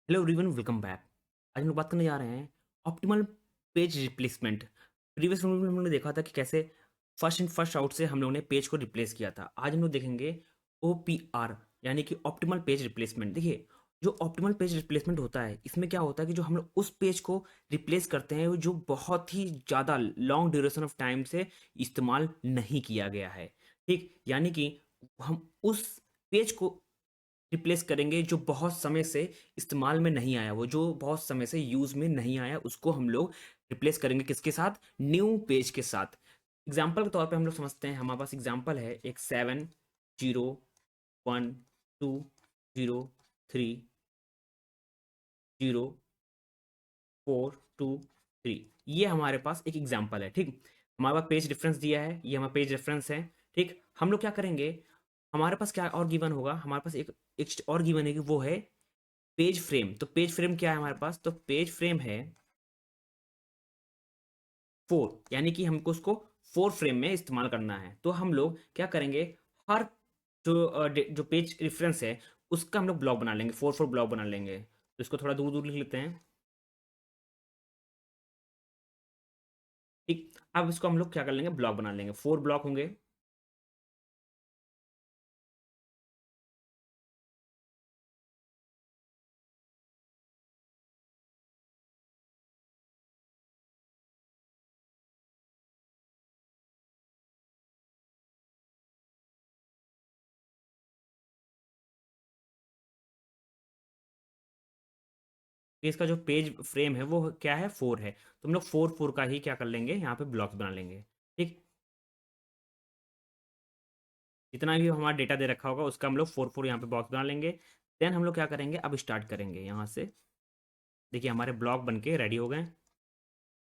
Hello everyone, welcome back. आज हम लोग बात करने जा रहे हैं optimal page replacement. Previous video में हमने देखा था कि कैसे फर्स्ट इन फर्स्ट आउट से हम लोगों ने पेज को रिप्लेस किया था। आज हम लोग देखेंगे OPR यानी कि ऑप्टिमल पेज रिप्लेसमेंट। देखिए, जो ऑप्टिमल पेज रिप्लेसमेंट होता है, इसमें क्या होता है कि जो हम लोग उस पेज को रिप्लेस करते हैं वो जो बहुत ही ज़्यादा लॉन्ग ड्यूरेशन ऑफ टाइम से इस्तेमाल नहीं किया गया है। ठीक, यानी कि हम उस पेज को रिप्लेस करेंगे जो बहुत समय से इस्तेमाल में नहीं आया, वो जो बहुत समय से यूज़ में नहीं आया, उसको हम लोग रिप्लेस करेंगे किसके साथ? न्यू पेज के साथ। एग्जाम्पल के तौर पे हम लोग समझते हैं, हमारे पास एग्जाम्पल है एक 7, 0, 1, 2, 0, 3, 4, 2, 3। ये हमारे पास एक एग्जाम्पल है। ठीक, हमारे पास पेज रेफरेंस दिया है, ये हमारा पेज रेफरेंस है। ठीक, हम लोग क्या करेंगे, हमारे पास क्या और गिवन होगा, हमारे पास एक और गिवन है कि वो है पेज फ्रेम। तो पेज फ्रेम क्या है हमारे पास? तो पेज फ्रेम है 4, यानी कि हमको उसको 4 फ्रेम में इस्तेमाल करना है। तो हम लोग क्या करेंगे, हर जो पेज रेफरेंस है उसका हम लोग ब्लॉक बना लेंगे, 4 ब्लॉक बना लेंगे। तो इसको थोड़ा दूर दूर लिख लेते हैं। ठीक, अब इसको हम लोग क्या कर लेंगे, ब्लॉक बना लेंगे, 4 ब्लॉक होंगे। कि इसका जो पेज फ्रेम है वो क्या है, 4 है। तो हम लोग 4 का ही क्या कर लेंगे, यहाँ पे ब्लॉक्स बना लेंगे। ठीक, जितना भी हमारा डेटा दे रखा होगा उसका हम लोग 4 यहाँ पे बॉक्स बना लेंगे। देन हम लोग क्या करेंगे, अब स्टार्ट करेंगे यहाँ से। देखिए, हमारे ब्लॉक बन के रेडी हो गए।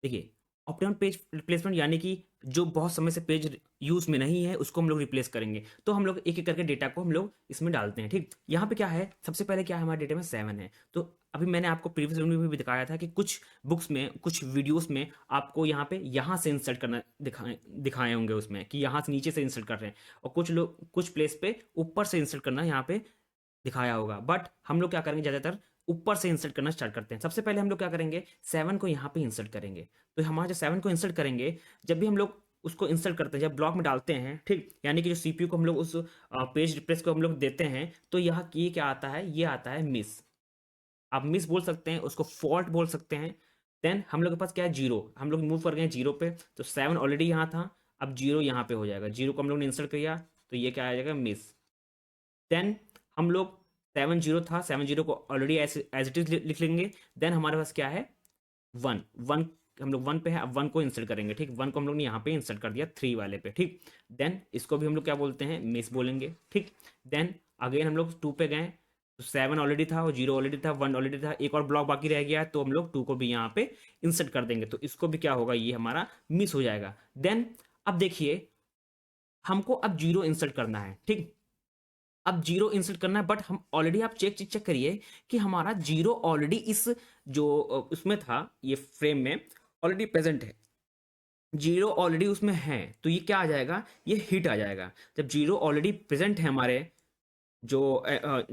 देखिए, ऑप्टिमल पेज रिप्लेसमेंट यानी कि जो बहुत समय से पेज यूज में नहीं है उसको हम लोग रिप्लेस करेंगे। तो हम लोग एक एक करके डेटा को हम लोग इसमें डालते हैं। ठीक, यहाँ पे क्या है, सबसे पहले क्या है, हमारे डेटा में 7 है। तो अभी मैंने आपको प्रीवियस वीडियो में भी दिखाया था कि कुछ बुक्स में, कुछ वीडियोस में आपको यहाँ पे यहाँ से इंसर्ट करना दिखाए दिखाए होंगे उसमें कि यहाँ से नीचे से इंसर्ट कर रहे हैं, और कुछ लोग कुछ प्लेस पे ऊपर से इंसर्ट करना यहाँ पे दिखाया होगा। बट हम लोग क्या करेंगे, ज़्यादातर ऊपर से इंसर्ट करना स्टार्ट करते हैं। सबसे पहले हम लोग क्या करेंगे, 7 को यहाँ पे इंसर्ट करेंगे। तो हमारा जो 7 को इंसर्ट करेंगे, जब भी हम लोग उसको इंसर्ट करते हैं, जब ब्लॉक में डालते हैं, ठीक, यानी कि जो CPU को हम लोग उस पेज रिप्लेस को हम लोग देते हैं, तो यहाँ ये क्या आता है, ये आता है मिस। आप मिस बोल सकते हैं, उसको फॉल्ट बोल सकते हैं। देन हम लोग के पास क्या है, जीरो। हम लोग मूव कर गए जीरो पे, तो 7 ऑलरेडी यहाँ था, अब जीरो यहाँ पे हो जाएगा। जीरो को हम लोग ने इंसर्ट किया, तो ये क्या आ जाएगा, मिस। देन हम लोग 7 0 था, 7 0 को ऑलरेडी एज इट इज लिख लेंगे। देन हमारे पास क्या है, 1 1। हम लोग 1 पे है, अब 1 को इंसर्ट करेंगे। ठीक, 1 को हम लोग ने यहाँ पे इंसर्ट कर दिया 3 वाले पे। ठीक, देन इसको भी हम लोग क्या बोलते हैं, मिस बोलेंगे। ठीक, देन अगेन हम लोग 2 पे गए, तो 7 ऑलरेडी था और 0 ऑलरेडी था, 1 ऑलरेडी था, एक और ब्लॉक बाकी रह गया, तो हम लोग 2 को भी यहाँ पे इंसर्ट कर देंगे। तो इसको भी क्या होगा, ये हमारा मिस हो जाएगा। देन अब देखिए, हमको अब 0 इंसर्ट करना है। ठीक, अब जीरो इंसर्ट करना है, बट हम ऑलरेडी, आप चेक चेक करिए कि हमारा जीरो ऑलरेडी इस जो उसमें था, ये फ्रेम में ऑलरेडी प्रेजेंट है। जीरो ऑलरेडी उसमें है, तो ये क्या आ जाएगा, ये हिट आ जाएगा। जब जीरो ऑलरेडी प्रेजेंट है हमारे जो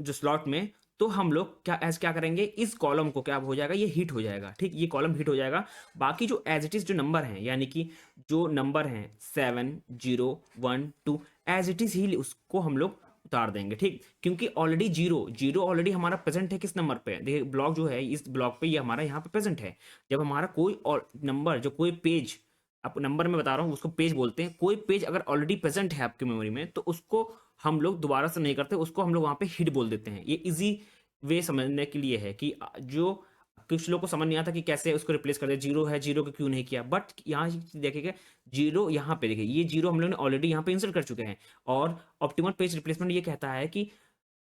स्लॉट में, तो हम लोग क्या करेंगे, इस कॉलम को क्या हो जाएगा, ये हिट हो जाएगा। ठीक, ये कॉलम हिट हो जाएगा। बाकी जो एज इट इज जो नंबर हैं, यानी कि जो नंबर हैं 7 0 1 2, एज इट इज ही उसको हम लोग उतार देंगे। ठीक, क्योंकि ऑलरेडी जीरो जीरो ऑलरेडी हमारा प्रेजेंट है किस नंबर पे, देखिए ब्लॉक जो है, इस ब्लॉक पे ये हमारा यहाँ पे प्रेजेंट है। जब हमारा कोई और नंबर, जो कोई पेज, आप नंबर में बता रहा हूँ, उसको पेज बोलते हैं। कोई पेज अगर ऑलरेडी प्रेजेंट है आपकी मेमोरी में, तो उसको हम लोग दोबारा से नहीं करते, उसको हम लोग वहाँ पे हिट बोल देते हैं। ये इजी वे समझने के लिए है कि जो कुछ लोग को समझ नहीं आता कि कैसे उसको रिप्लेस कर दे, जीरो है, जीरो को क्यों नहीं किया। बट यहाँ देखिएगा, जीरो यहाँ पे देखिए, ये जीरो हम लोग ने ऑलरेडी यहाँ पे इंसर्ट कर चुके हैं। और ऑप्टिमल पेज रिप्लेसमेंट ये कहता है कि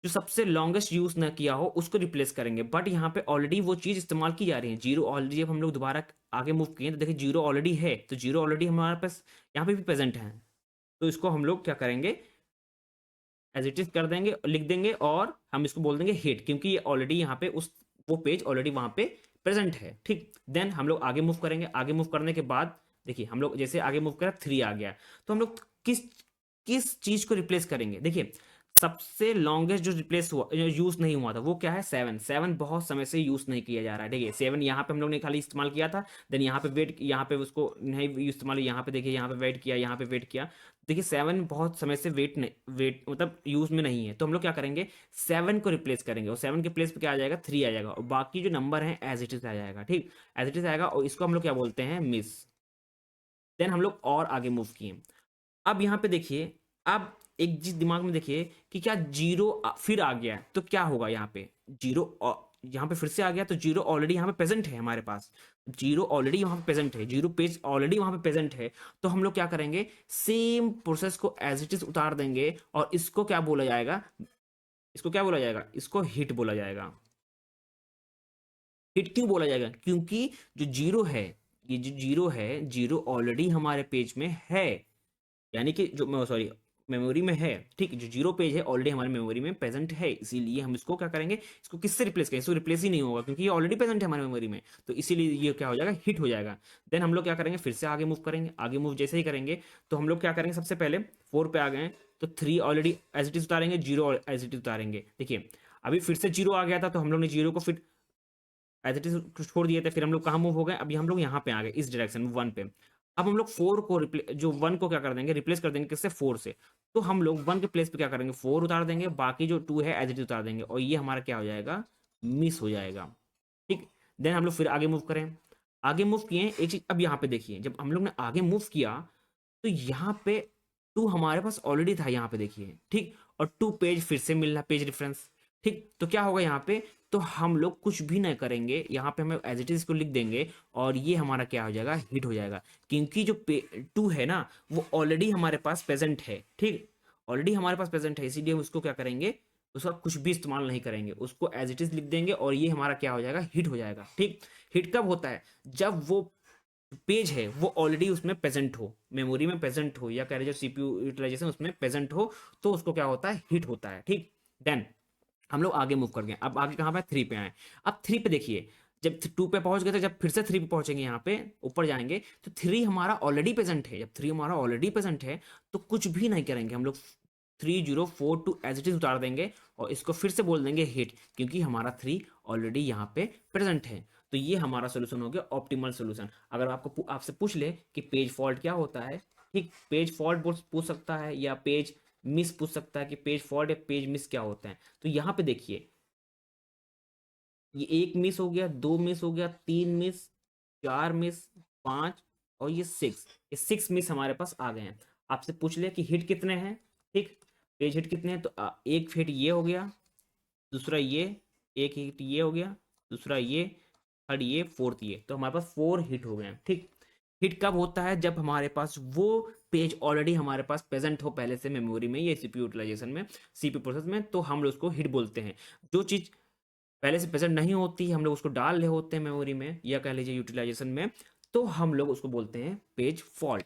जो सबसे लॉन्गेस्ट यूज ना किया हो उसको रिप्लेस करेंगे। बट यहाँ पे ऑलरेडी वो चीज इस्तेमाल की जा रही है, जीरो ऑलरेडी। जब हम लोग दोबारा आगे मूव किए, तो देखिए जीरो ऑलरेडी है, तो जीरो ऑलरेडी हमारे पास यहाँ पे भी प्रेजेंट है। तो इसको हम लोग क्या करेंगे, एज इट इज कर देंगे, लिख देंगे, और हम इसको बोल देंगे हिट, क्योंकि ये ऑलरेडी यहाँ पे उस वो पेज ऑलरेडी वहाँ पे प्रेजेंट है। ठीक, देन हम लोग आगे मूव करेंगे। आगे मूव करने के बाद देखिए, हम लोग जैसे आगे मूव करा, 3 आ गया, तो हम लोग किस किस चीज को रिप्लेस करेंगे। देखिए, सबसे लॉन्गेस्ट जो रिप्लेस हुआ, यूज नहीं हुआ था, वो क्या है 7। 7 बहुत समय से यूज नहीं किया जा रहा है। देखिए 7 यहाँ पे हम लोग ने खाली इस्तेमाल किया था, देन यहाँ पे वेट, यहाँ पे उसको नहीं इस्तेमाल, यहाँ पे देखिए यहाँ पे वेट किया, यहाँ पे वेट किया। देखिए 7 बहुत समय से वेट नहीं, वेट मतलब यूज में नहीं है, तो हम लोग क्या करेंगे 7 को रिप्लेस करेंगे, और 7 के प्लेस पे क्या आ जाएगा 3 आ जाएगा, और बाकी जो नंबर है एज इट इज आ जाएगा। ठीक, एज इट इज आएगा, और इसको हम लोग क्या बोलते हैं मिस। देन हम लोग और आगे मूव किए। अब यहाँ पे देखिए, अब एक चीज दिमाग में देखिए कि क्या जीरो फिर आ गया है, तो क्या होगा यहाँ पे जीरो, यहाँ पे फिर से आ गया, तो जीरो ऑलरेडी यहाँ पे प्रेजेंट है हमारे पास, जीरो ऑलरेडी वहां पे प्रेजेंट है, जीरो पेज ऑलरेडी वहां पे प्रेजेंट है। तो हम लोग क्या करेंगे, सेम प्रोसेस को एज इट इज उतार देंगे, और इसको क्या बोला जाएगा, इसको क्या बोला जाएगा, इसको हिट बोला जाएगा। हिट क्यों बोला जाएगा, क्योंकि जो जीरो है, ये जो जीरो है, जीरो ऑलरेडी हमारे पेज में है, यानी कि जो सॉरी मेमोरी में है। ठीक, जो जीरो पेज है ऑलरेडी हमारे मेमोरी में प्रेजेंट है, इसीलिए हम इसको क्या करेंगे, इसको किससे रिप्लेस करेंगे, इसको रिप्लेस ही नहीं होगा क्योंकि ये ऑलरेडी प्रेजेंट है हमारे मेमोरी में, तो इसीलिए ये क्या हो जाएगा, हिट हो जाएगा। देन हम लोग क्या करेंगे, फिर से आगे मूव करेंगे। आगे मूव जैसे ही करेंगे, तो हम लोग क्या करेंगे, सबसे पहले 4 पे आ गए, तो 3 ऑलरेडी एज इट इज उतारेंगे, जीरो एज इट इज उतारेंगे। देखिए अभी फिर से जीरो आ गया था, तो हम लोग ने जीरो को फिर एज इट इज छोड़ दिए थे, फिर हम लोग कहाँ मूव हो गए, अभी हम लोग यहाँ पे आ गए इस डायरेक्शन में 1 पे। अब हम लोग 4 को जो 1 को क्या कर देंगे, रिप्लेस कर देंगे किससे, 4 से। तो हम लोग 1 के प्लेस पे क्या करेंगे, 4 उतार देंगे, बाकी जो 2 है एज इट इज उतार देंगे, और ये हमारा क्या हो जाएगा, मिस हो जाएगा। ठीक, देन हम लोग फिर आगे मूव करें। आगे मूव किए एक चीज, अब यहाँ पे देखिए जब हम लोग ने आगे मूव किया, तो यहाँ पे 2 हमारे पास ऑलरेडी था, यहाँ पे देखिए। ठीक, और 2 पेज फिर से मिल रहा, पेज रेफरेंस। ठीक, तो क्या होगा यहाँ पे, तो हम लोग कुछ भी नहीं करेंगे, यहाँ पे हमें एज इट इज को लिख देंगे, और ये हमारा क्या हो जाएगा, हिट हो जाएगा, क्योंकि जो 2 है ना, वो ऑलरेडी हमारे पास प्रेजेंट है। ठीक, ऑलरेडी हमारे पास प्रेजेंट है, इसीलिए हम उसको क्या करेंगे, उसका कुछ भी इस्तेमाल नहीं करेंगे, उसको एज इट इज लिख देंगे, और ये हमारा क्या हो जाएगा, हिट हो जाएगा। ठीक, हिट कब होता है, जब वो पेज है वो ऑलरेडी उसमें प्रेजेंट हो, मेमोरी में प्रेजेंट हो, या कह रहे जो सीपीयू यूटिलाइजेशन उसमें प्रेजेंट हो, तो उसको क्या होता है, हिट होता है। ठीक, देन हम लोग आगे मूव कर गए। अब आगे कहाँ पे, 3 पे आए। अब 3 पे देखिए, जब 2 पे पहुंच गए थे, जब फिर से 3 पे पहुंचेंगे, यहाँ पे ऊपर जाएंगे, तो 3 हमारा ऑलरेडी प्रेजेंट है। जब 3 हमारा ऑलरेडी प्रेजेंट है, तो कुछ भी नहीं करेंगे, हम लोग 3042 एज इट इज उतार देंगे, और इसको फिर से बोल देंगे हिट, क्योंकि हमारा 3 ऑलरेडी यहाँ पे प्रेजेंट है। तो ये हमारा सोल्यूशन हो गया, ऑप्टिमल सोल्यूशन। अगर आपको आपसे पूछ ले कि पेज फॉल्ट क्या होता है, ठीक, पेज फॉल्ट पूछ सकता है, या पेज मिस पूछ सकता है कि पेज फॉल्ट या पेज मिस क्या होता है। तो यहाँ पे देखिए, ये 1 मिस हो गया, 2 मिस हो गया, 3 मिस, 4 मिस, 5, और ये 6, ये 6 मिस हमारे पास आ गए हैं। आपसे पूछ लिया कि हिट कितने हैं, ठीक, पेज हिट कितने हैं, तो एक हिट ये हो गया, दूसरा ये, एक हिट ये हो गया, दूसरा ये, थर्ड ये, फोर्थ ये, तो हमारे पास 4 हिट हो गए हैं। ठीक, हिट कब होता है, जब हमारे पास वो पेज ऑलरेडी हमारे पास प्रेजेंट हो पहले से मेमोरी में, या सीपीयू यूटिलाइजेशन में, सीपीयू प्रोसेस में, तो हम लोग उसको हिट बोलते हैं। जो चीज़ पहले से प्रेजेंट नहीं होती, हम लोग उसको डाल रहे होते हैं मेमोरी में, या कह लीजिए यूटिलाइजेशन में, तो हम लोग उसको बोलते हैं पेज फॉल्ट।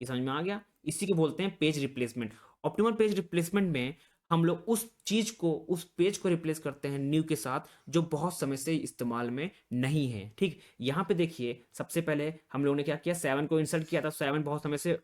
ये समझ में आ गया, इसी को बोलते हैं page replacement. Optimal page replacement में हम लोग उस चीज को, उस पेज को रिप्लेस करते हैं न्यू के साथ, जो बहुत समय से इस्तेमाल में नहीं है। ठीक, यहाँ पे देखिए सबसे पहले हम लोगों ने क्या किया, 7 को इंसर्ट किया था, 7 बहुत समय से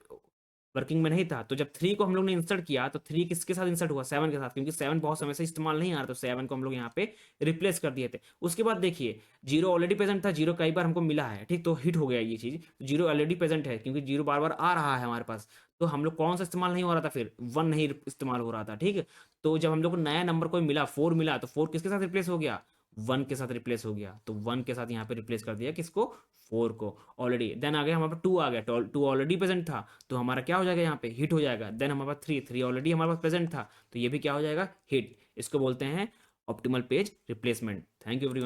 वर्किंग में नहीं था, तो जब 3 को हम लोग ने इंसर्ट किया, तो 3 किसके साथ इंसर्ट हुआ, 7 के साथ, क्योंकि 7 बहुत समय से इस्तेमाल नहीं आ रहा, तो 7 को हम लोग यहाँ पे रिप्लेस कर दिए थे। उसके बाद देखिए, जीरो ऑलरेडी प्रेजेंट था, जीरो कई बार हमको मिला है, ठीक, तो हिट हो गया ये चीज, जीरो ऑलरेडी प्रेजेंट है, क्योंकि जीरो बार बार आ रहा है हमारे पास, तो हम लोग कौन सा इस्तेमाल नहीं हो रहा था, फिर 1 नहीं इस्तेमाल हो रहा था। ठीक है, तो जब हम लोग को नया नंबर कोई मिला, 4 मिला, तो 4 किसके साथ रिप्लेस हो गया, 1 के साथ रिप्लेस हो गया, तो 1 के साथ यहाँ पे रिप्लेस कर दिया किसको, 4 को ऑलरेडी। देन आ गया हमारे पास 2 आ गया, 2 ऑलरेडी प्रेजेंट था, तो हमारा क्या हो जाएगा, यहाँ पे हिट हो जाएगा। देन हमारे पास 3 ऑलरेडी हमारे पास प्रेजेंट था, तो ये भी क्या हो जाएगा, हिट। इसको बोलते हैं optimal page replacement. Thank you everyone.